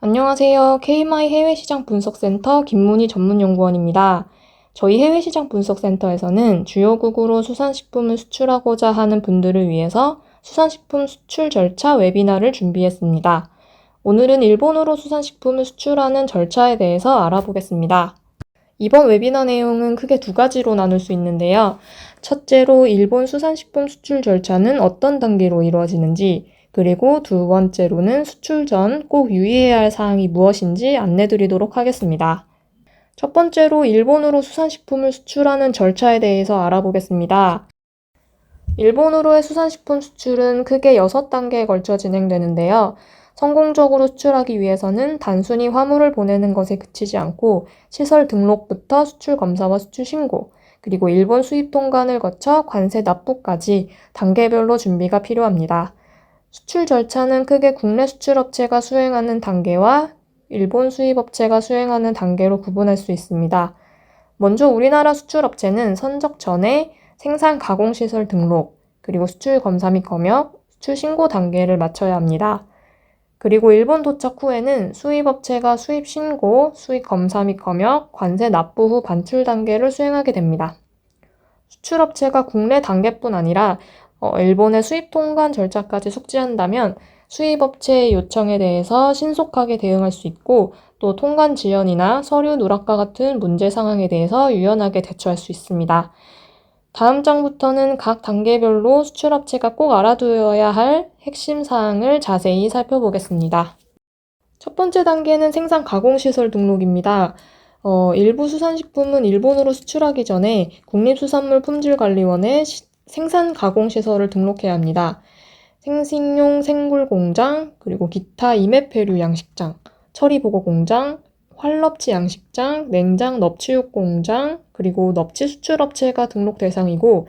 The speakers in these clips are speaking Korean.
안녕하세요. KMI 해외시장 분석센터 김문희 전문연구원입니다. 저희 해외시장 분석센터에서는 주요국으로 수산식품을 수출하고자 하는 분들을 위해서 수산식품 수출 절차 웨비나를 준비했습니다. 오늘은 일본으로 수산식품을 수출하는 절차에 대해서 알아보겠습니다. 이번 웨비나 내용은 크게 두 가지로 나눌 수 있는데요. 첫째로 일본 수산식품 수출 절차는 어떤 단계로 이루어지는지, 그리고 두 번째로는 수출 전 꼭 유의해야 할 사항이 무엇인지 안내드리도록 하겠습니다. 첫 번째로 일본으로 수산식품을 수출하는 절차에 대해서 알아보겠습니다. 일본으로의 수산식품 수출은 크게 6단계에 걸쳐 진행되는데요. 성공적으로 수출하기 위해서는 단순히 화물을 보내는 것에 그치지 않고 시설 등록부터 수출 검사와 수출 신고, 그리고 일본 수입 통관을 거쳐 관세 납부까지 단계별로 준비가 필요합니다. 수출 절차는 크게 국내 수출업체가 수행하는 단계와 일본 수입업체가 수행하는 단계로 구분할 수 있습니다. 먼저 우리나라 수출업체는 선적 전에 생산 가공시설 등록, 그리고 수출 검사 및 검역, 수출 신고 단계를 마쳐야 합니다. 그리고 일본 도착 후에는 수입업체가 수입 신고, 수입 검사 및 검역, 관세 납부 후 반출 단계를 수행하게 됩니다. 수출업체가 국내 단계뿐 아니라 일본의 수입 통관 절차까지 숙지한다면 수입업체의 요청에 대해서 신속하게 대응할 수 있고, 또 통관 지연이나 서류 누락과 같은 문제 상황에 대해서 유연하게 대처할 수 있습니다. 다음 장부터는 각 단계별로 수출업체가 꼭 알아두어야 할 핵심 사항을 자세히 살펴보겠습니다. 첫 번째 단계는 생산 가공시설 등록입니다. 일부 수산식품은 일본으로 수출하기 전에 국립수산물품질관리원에 생산 가공시설을 등록해야 합니다. 생식용 생굴 공장, 그리고 기타 이메페류 양식장, 처리보고 공장, 활럽치 양식장, 냉장 넙치육 공장, 그리고 넙치 수출업체가 등록 대상이고,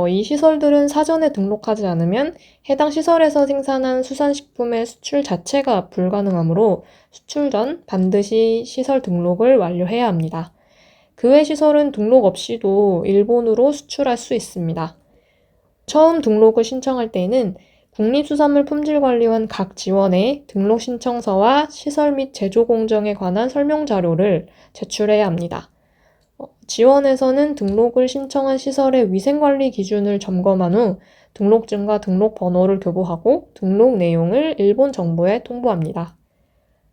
이 시설들은 사전에 등록하지 않으면 해당 시설에서 생산한 수산식품의 수출 자체가 불가능하므로 수출 전 반드시 시설 등록을 완료해야 합니다. 그 외 시설은 등록 없이도 일본으로 수출할 수 있습니다. 처음 등록을 신청할 때에는 국립수산물품질관리원 각 지원에 등록 신청서와 시설 및 제조 공정에 관한 설명 자료를 제출해야 합니다. 지원에서는 등록을 신청한 시설의 위생관리 기준을 점검한 후 등록증과 등록번호를 교부하고 등록 내용을 일본 정부에 통보합니다.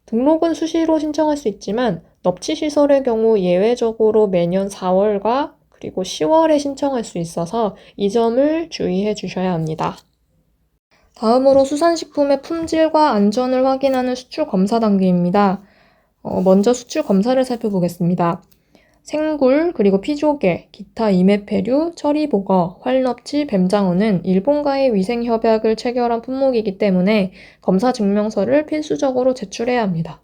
등록은 수시로 신청할 수 있지만 넙치 시설의 경우 예외적으로 매년 4월과 그리고 10월에 신청할 수 있어서 이 점을 주의해 주셔야 합니다. 다음으로 수산식품의 품질과 안전을 확인하는 수출 검사 단계입니다. 먼저 수출 검사를 살펴보겠습니다. 생굴, 그리고 피조개, 기타 이메페류, 처리보거, 활넙치, 뱀장어는 일본과의 위생협약을 체결한 품목이기 때문에 검사 증명서를 필수적으로 제출해야 합니다.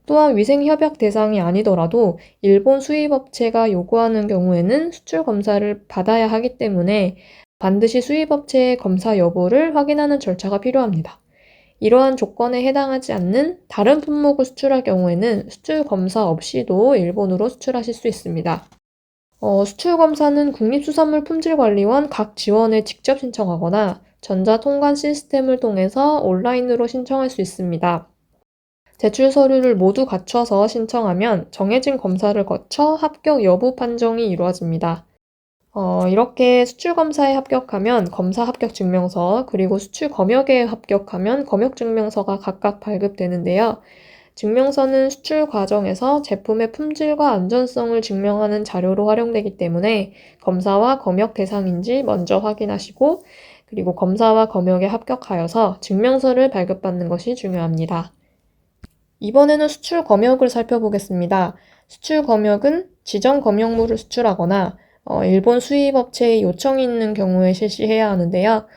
또한 위생협약 대상이 아니더라도 일본 수입업체가 요구하는 경우에는 수출 검사를 받아야 하기 때문에 반드시 수입업체의 검사 여부를 확인하는 절차가 필요합니다. 이러한 조건에 해당하지 않는 다른 품목을 수출할 경우에는 수출 검사 없이도 일본으로 수출하실 수 있습니다. 수출 검사는 국립수산물품질관리원 각 지원에 직접 신청하거나 전자통관 시스템을 통해서 온라인으로 신청할 수 있습니다. 제출 서류를 모두 갖춰서 신청하면 정해진 검사를 거쳐 합격 여부 판정이 이루어집니다. 이렇게 수출 검사에 합격하면 검사 합격 증명서, 그리고 수출 검역에 합격하면 검역 증명서가 각각 발급되는데요. 증명서는 수출 과정에서 제품의 품질과 안전성을 증명하는 자료로 활용되기 때문에 검사와 검역 대상인지 먼저 확인하시고, 그리고 검사와 검역에 합격하여서 증명서를 발급받는 것이 중요합니다. 이번에는 수출 검역을 살펴보겠습니다. 수출 검역은 지정 검역물을 수출하거나 일본 수입업체의 요청이 있는 경우에 실시해야 하는데요.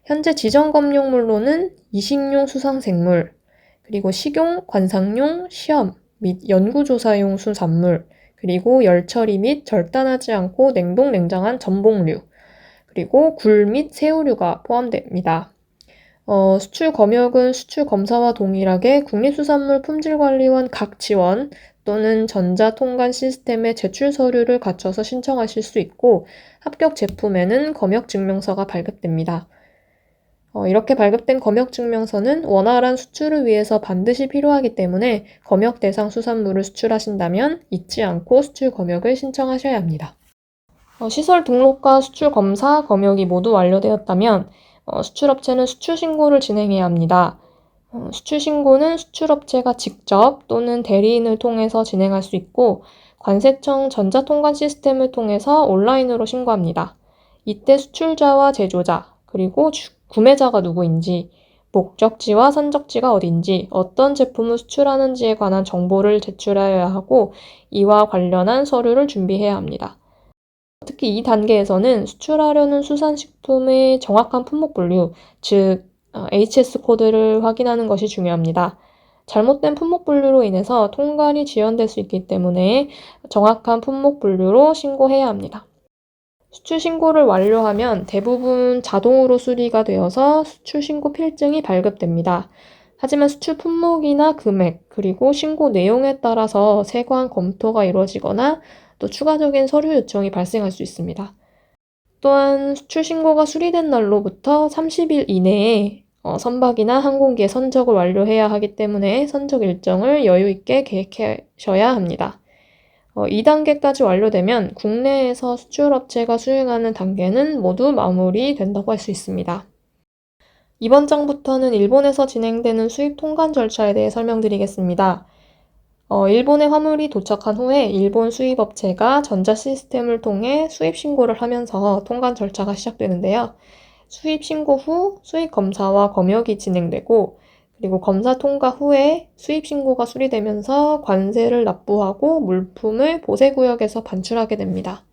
현재 지정 검역물로는 이식용 수상생물, 그리고 식용, 관상용, 시험 및 연구조사용 수산물, 그리고 열처리 및 절단하지 않고 냉동 냉장한 전복류, 그리고 굴 및 새우류가 포함됩니다. 수출 검역은 수출 검사와 동일하게 국립수산물품질관리원 각 지원 또는 전자통관 시스템의 제출 서류를 갖춰서 신청하실 수 있고, 합격 제품에는 검역 증명서가 발급됩니다. 이렇게 발급된 검역증명서는 원활한 수출을 위해서 반드시 필요하기 때문에 검역 대상 수산물을 수출하신다면 잊지 않고 수출 검역을 신청하셔야 합니다. 시설 등록과 수출 검사, 검역이 모두 완료되었다면 수출업체는 수출 신고를 진행해야 합니다. 수출 신고는 수출업체가 직접 또는 대리인을 통해서 진행할 수 있고 관세청 전자통관 시스템을 통해서 온라인으로 신고합니다. 이때 수출자와 제조자, 그리고 구매자가 누구인지, 목적지와 선적지가 어딘지, 어떤 제품을 수출하는지에 관한 정보를 제출하여야 하고 이와 관련한 서류를 준비해야 합니다. 특히 이 단계에서는 수출하려는 수산식품의 정확한 품목 분류, 즉 HS 코드를 확인하는 것이 중요합니다. 잘못된 품목 분류로 인해서 통관이 지연될 수 있기 때문에 정확한 품목 분류로 신고해야 합니다. 수출 신고를 완료하면 대부분 자동으로 수리가 되어서 수출 신고 필증이 발급됩니다. 하지만 수출 품목이나 금액, 그리고 신고 내용에 따라서 세관 검토가 이루어지거나 또 추가적인 서류 요청이 발생할 수 있습니다. 또한 수출 신고가 수리된 날로부터 30일 이내에 선박이나 항공기의 선적을 완료해야 하기 때문에 선적 일정을 여유 있게 계획하셔야 합니다. 2단계까지 완료되면 국내에서 수출업체가 수행하는 단계는 모두 마무리된다고 할 수 있습니다. 이번 장부터는 일본에서 진행되는 수입 통관 절차에 대해 설명드리겠습니다. 일본에 화물이 도착한 후에 일본 수입업체가 전자 시스템을 통해 수입 신고를 하면서 통관 절차가 시작되는데요. 수입 신고 후 수입 검사와 검역이 진행되고 그리고 검사 통과 후에 수입 신고가 수리되면서 관세를 납부하고 물품을 보세구역에서 반출하게 됩니다.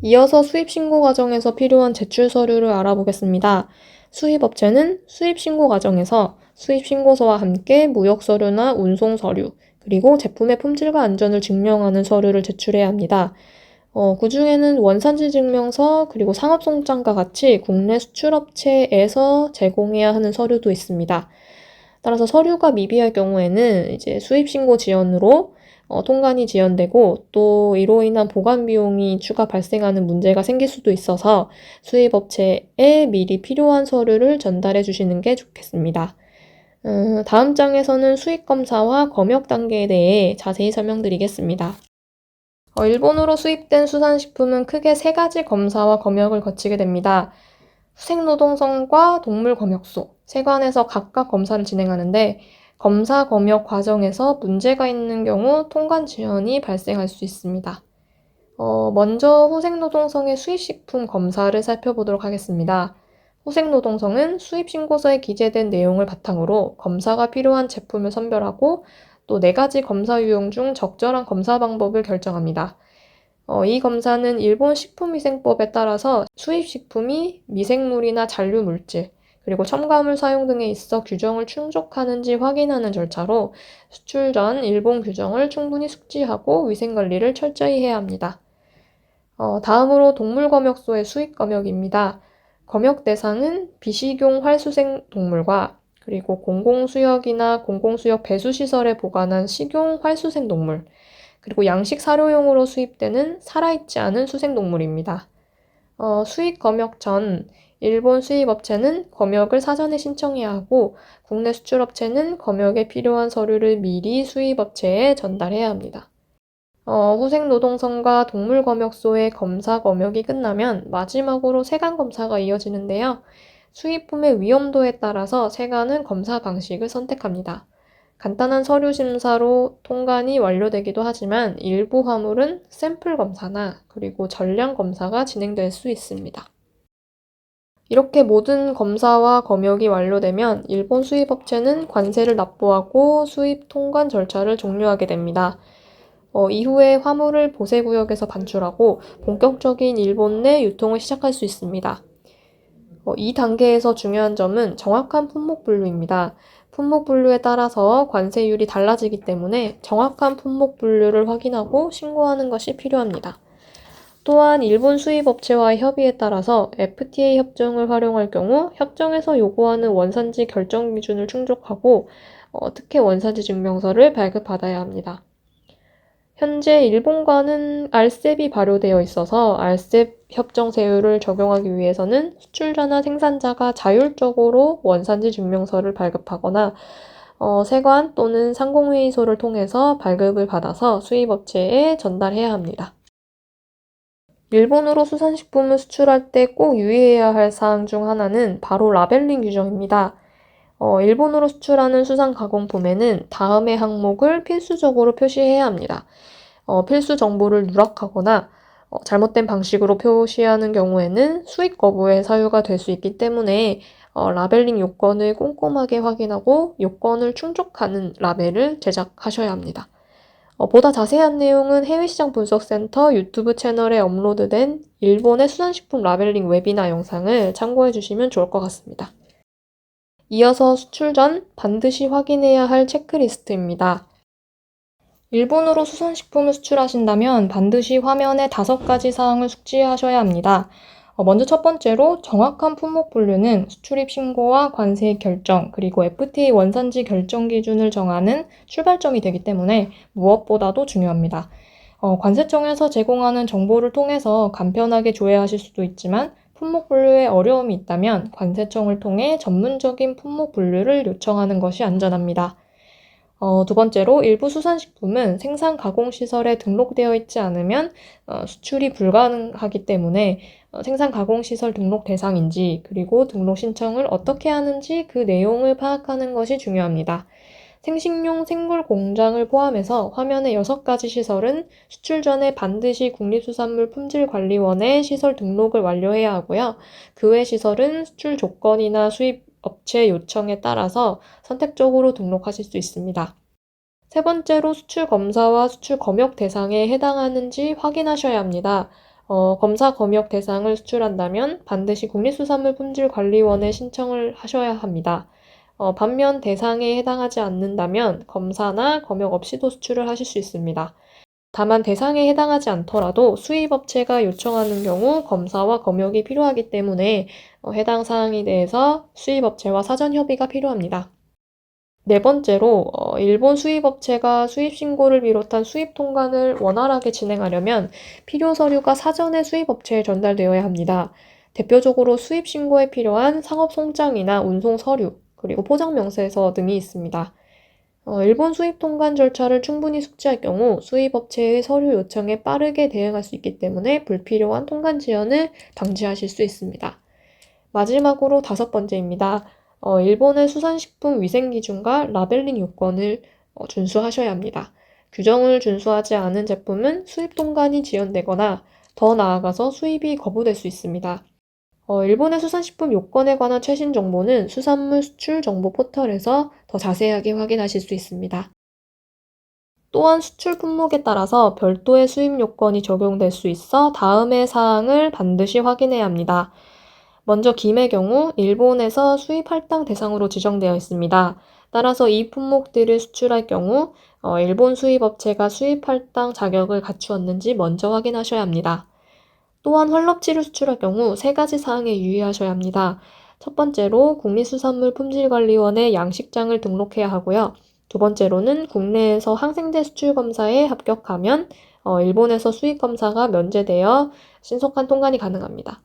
이어서 수입 신고 과정에서 필요한 제출 서류를 알아보겠습니다. 수입업체는 수입 신고 과정에서 수입 신고서와 함께 무역 서류나 운송 서류, 그리고 제품의 품질과 안전을 증명하는 서류를 제출해야 합니다. 그 중에는 원산지 증명서, 그리고 상업송장과 같이 국내 수출업체에서 제공해야 하는 서류도 있습니다. 따라서 서류가 미비할 경우에는 이제 수입 신고 지연으로 통관이 지연되고 또 이로 인한 보관 비용이 추가 발생하는 문제가 생길 수도 있어서 수입업체에 미리 필요한 서류를 전달해 주시는 게 좋겠습니다. 다음 장에서는 수입 검사와 검역 단계에 대해 자세히 설명드리겠습니다. 일본으로 수입된 수산식품은 크게 3가지 검사와 검역을 거치게 됩니다. 수색노동성과 동물검역소, 세관에서 각각 검사를 진행하는데 검사 검역 과정에서 문제가 있는 경우 통관 지연이 발생할 수 있습니다. 먼저 후생노동성의 수입식품 검사를 살펴보도록 하겠습니다. 후생노동성은 수입신고서에 기재된 내용을 바탕으로 검사가 필요한 제품을 선별하고 또 4가지 검사 유형 중 적절한 검사 방법을 결정합니다. 이 검사는 일본 식품위생법에 따라서 수입식품이 미생물이나 잔류물질, 그리고 첨가물 사용 등에 있어 규정을 충족하는지 확인하는 절차로 수출 전 일본 규정을 충분히 숙지하고 위생관리를 철저히 해야 합니다. 다음으로 동물검역소의 수입검역입니다. 검역 대상은 비식용 활수생 동물과 그리고 공공수역이나 공공수역 배수시설에 보관한 식용 활수생 동물, 그리고 양식 사료용으로 수입되는 살아있지 않은 수생동물입니다. 수입 검역 전 일본 수입업체는 검역을 사전에 신청해야 하고 국내 수출업체는 검역에 필요한 서류를 미리 수입업체에 전달해야 합니다. 후생노동성과 동물검역소의 검사 검역이 끝나면 마지막으로 세관검사가 이어지는데요. 수입품의 위험도에 따라서 세관은 검사 방식을 선택합니다. 간단한 서류 심사로 통관이 완료되기도 하지만 일부 화물은 샘플 검사나 그리고 전량 검사가 진행될 수 있습니다. 이렇게 모든 검사와 검역이 완료되면 일본 수입업체는 관세를 납부하고 수입 통관 절차를 종료하게 됩니다. 이후에 화물을 보세구역에서 반출하고 본격적인 일본 내 유통을 시작할 수 있습니다. 이 단계에서 중요한 점은 정확한 품목 분류입니다. 품목 분류에 따라서 관세율이 달라지기 때문에 정확한 품목 분류를 확인하고 신고하는 것이 필요합니다. 또한 일본 수입업체와의 협의에 따라서 FTA 협정을 활용할 경우 협정에서 요구하는 원산지 결정 기준을 충족하고 특혜 원산지 증명서를 발급받아야 합니다. 현재 일본과는 RCEP이 발효되어 있어서 RCEP 협정 세율을 적용하기 위해서는 수출자나 생산자가 자율적으로 원산지 증명서를 발급하거나 세관 또는 상공회의소를 통해서 발급을 받아서 수입업체에 전달해야 합니다. 일본으로 수산식품을 수출할 때 꼭 유의해야 할 사항 중 하나는 바로 라벨링 규정입니다. 일본으로 수출하는 수산가공품에는 다음의 항목을 필수적으로 표시해야 합니다. 필수 정보를 누락하거나 잘못된 방식으로 표시하는 경우에는 수입 거부의 사유가 될 수 있기 때문에 라벨링 요건을 꼼꼼하게 확인하고 요건을 충족하는 라벨을 제작하셔야 합니다. 보다 자세한 내용은 해외시장 분석센터 유튜브 채널에 업로드된 일본의 수산식품 라벨링 웨비나 영상을 참고해 주시면 좋을 것 같습니다. 이어서 수출 전 반드시 확인해야 할 체크리스트입니다. 일본으로 수산식품을 수출하신다면 반드시 화면에 5가지 사항을 숙지하셔야 합니다. 먼저 첫 번째로 정확한 품목 분류는 수출입 신고와 관세 결정, 그리고 FTA 원산지 결정 기준을 정하는 출발점이 되기 때문에 무엇보다도 중요합니다. 관세청에서 제공하는 정보를 통해서 간편하게 조회하실 수도 있지만 품목 분류에 어려움이 있다면 관세청을 통해 전문적인 품목 분류를 요청하는 것이 안전합니다. 두 번째로 일부 수산식품은 생산 가공시설에 등록되어 있지 않으면 수출이 불가능하기 때문에 생산 가공시설 등록 대상인지 그리고 등록 신청을 어떻게 하는지 그 내용을 파악하는 것이 중요합니다. 생식용 생굴 공장을 포함해서 화면의 6가지 시설은 수출 전에 반드시 국립수산물품질관리원에 시설 등록을 완료해야 하고요. 그 외 시설은 수출 조건이나 수입 업체 요청에 따라서 선택적으로 등록하실 수 있습니다. 세 번째로 수출 검사와 수출 검역 대상에 해당하는지 확인하셔야 합니다. 검사 검역 대상을 수출한다면 반드시 국립수산물품질관리원에 신청을 하셔야 합니다. 반면 대상에 해당하지 않는다면 검사나 검역 없이도 수출을 하실 수 있습니다. 다만 대상에 해당하지 않더라도 수입업체가 요청하는 경우 검사와 검역이 필요하기 때문에 해당 사항에 대해서 수입업체와 사전 협의가 필요합니다. 네 번째로 일본 수입업체가 수입신고를 비롯한 수입 통관을 원활하게 진행하려면 필요 서류가 사전에 수입업체에 전달되어야 합니다. 대표적으로 수입신고에 필요한 상업송장이나 운송서류, 그리고 포장명세서 등이 있습니다. 일본 수입 통관 절차를 충분히 숙지할 경우 수입업체의 서류 요청에 빠르게 대응할 수 있기 때문에 불필요한 통관 지연을 방지하실 수 있습니다. 마지막으로 5번째입니다. 일본의 수산식품 위생기준과 라벨링 요건을 준수하셔야 합니다. 규정을 준수하지 않은 제품은 수입 통관이 지연되거나 더 나아가서 수입이 거부될 수 있습니다. 일본의 수산식품 요건에 관한 최신 정보는 수산물 수출 정보 포털에서 더 자세하게 확인하실 수 있습니다. 또한 수출 품목에 따라서 별도의 수입 요건이 적용될 수 있어 다음의 사항을 반드시 확인해야 합니다. 먼저 김의 경우 일본에서 수입 할당 대상으로 지정되어 있습니다. 따라서 이 품목들을 수출할 경우 일본 수입업체가 수입 할당 자격을 갖추었는지 먼저 확인하셔야 합니다. 또한 활럽지를 수출할 경우 3가지 사항에 유의하셔야 합니다. 첫 번째로 국립수산물품질관리원에 양식장을 등록해야 하고요. 두 번째로는 국내에서 항생제 수출 검사에 합격하면 일본에서 수입 검사가 면제되어 신속한 통관이 가능합니다.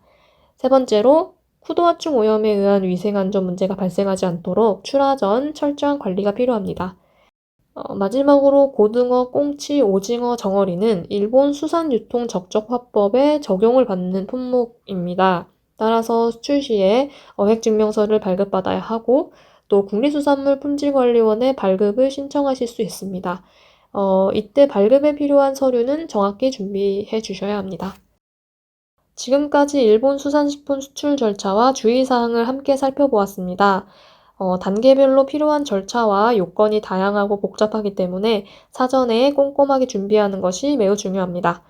세 번째로 쿠도화충 오염에 의한 위생안전 문제가 발생하지 않도록 출하 전 철저한 관리가 필요합니다. 마지막으로 고등어, 꽁치, 오징어, 정어리는 일본 수산유통적적화법에 적용을 받는 품목입니다. 따라서 수출 시에 어획증명서를 발급받아야 하고 또 국립수산물품질관리원에 발급을 신청하실 수 있습니다. 이때 발급에 필요한 서류는 정확히 준비해 주셔야 합니다. 지금까지 일본 수산식품 수출 절차와 주의사항을 함께 살펴보았습니다. 단계별로 필요한 절차와 요건이 다양하고 복잡하기 때문에 사전에 꼼꼼하게 준비하는 것이 매우 중요합니다.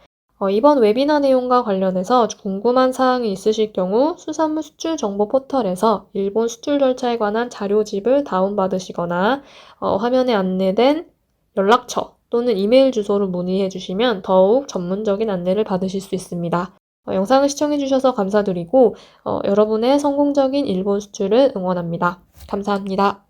이번 웨비나 내용과 관련해서 궁금한 사항이 있으실 경우 수산물 수출 정보 포털에서 일본 수출 절차에 관한 자료집을 다운받으시거나 화면에 안내된 연락처 또는 이메일 주소로 문의해 주시면 더욱 전문적인 안내를 받으실 수 있습니다. 영상을 시청해주셔서 감사드리고 여러분의 성공적인 일본 수출을 응원합니다. 감사합니다.